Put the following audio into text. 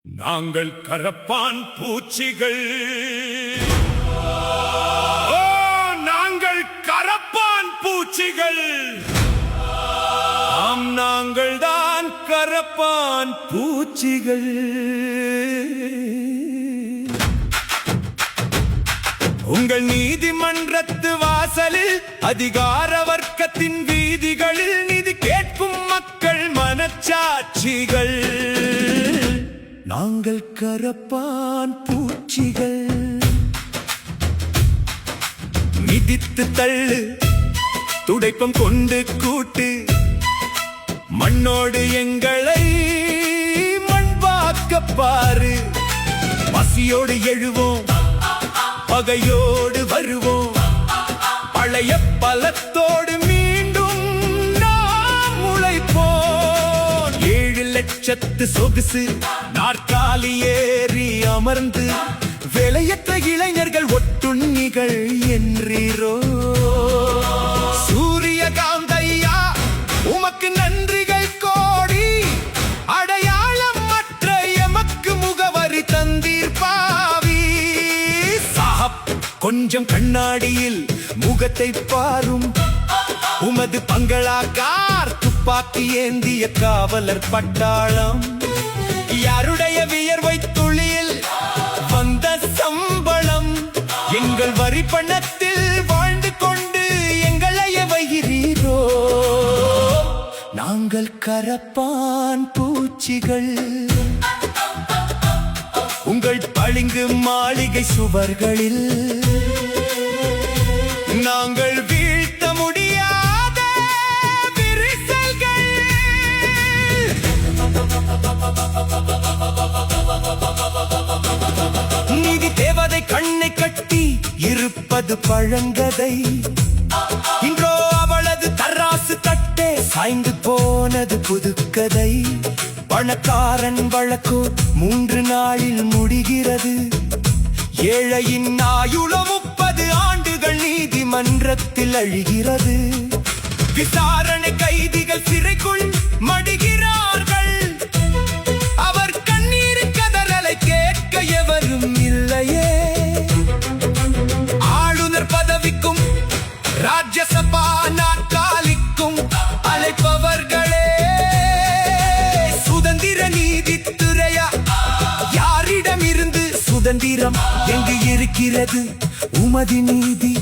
நாங்கள் கரப்பான் பூச்சிகள். ஓ, நாங்கள் கரப்பான் பூச்சிகள். ஆம், நாங்கள் தான் கரப்பான் பூச்சிகள். உங்கள் நீதிமன்றத்து வாசலில் அதிகார வர்க்கத்தின் வீதிகளில் நிதி கேட்கும் மக்கள் மனச்சாட்சிகள். நாங்கள் கரப்பான் பூச்சிகள். மிதித்து தள்ளு, துடைப்பம் கொண்டு கூட்டு, மண்ணோடு எங்களை மண்பாக்க பாரு. பசியோடு எழுவோம், பகையோடு வருவோம், பழைய பலத்தோடு மீண்டும் நாம் உழைப்போம். 7 லட்சத்து சொகுசு நாற்காலி ஏறி அமர்ந்து வேலையற்ற இளைஞர்கள் ஒட்டுண்ணிகள் என்றீரோ. சூரியகாந்தையா, உமக்கு நன்றிகள் கோடி. அடையாளம் மற்ற எமக்கு முகவரி தந்தீர் பாவி. சாப், கொஞ்சம் கண்ணாடியில் முகத்தை பாரும். உமது பங்களா கார் துப்பாக்கி ஏந்திய காவலர் பட்டாளம். யாருடைய வியர்வை துளியில் வந்த சம்பளம். எங்கள் வரி பணத்தில் வாழ்ந்து கொண்டு எங்களை வகிரீரோ. நாங்கள் கரப்பான் பூச்சிகள். உங்கள் பளிங்கு மாளிகை சுவர்களில் நாங்கள் வீழ்த்த முடியாத விரிசல்கள். நீதி தேவதை கண்ணை கட்டி இருப்பது பழங்கதை. இன்றோ அவளது தராசு தட்டே சாய்ந்து போனது புதுக்கதை. பணக்காரன் வழக்கோ 3 நாளில் முடிகிறது. ஏழையின் ஆயுள 30 ஆண்டுகள் நீதிமன்றத்தில் அழிகிறது. விசாரணை கைதிகள் சிறைக்குள் மடிகிறார்கள். அவர் கண்ணீர் கதறலை கேட்க எவரும் இல்லையே. ஆளுநர் பதவிக்கும் ராஜ்யசபா நாற்காலிக்கும் அழைப்பவர்களே. சுதந்திர நீதித்துறையா, யாரிடம் இருந்து சுதந்திரம் எங்கு இருக்கிறது? உமது நீதி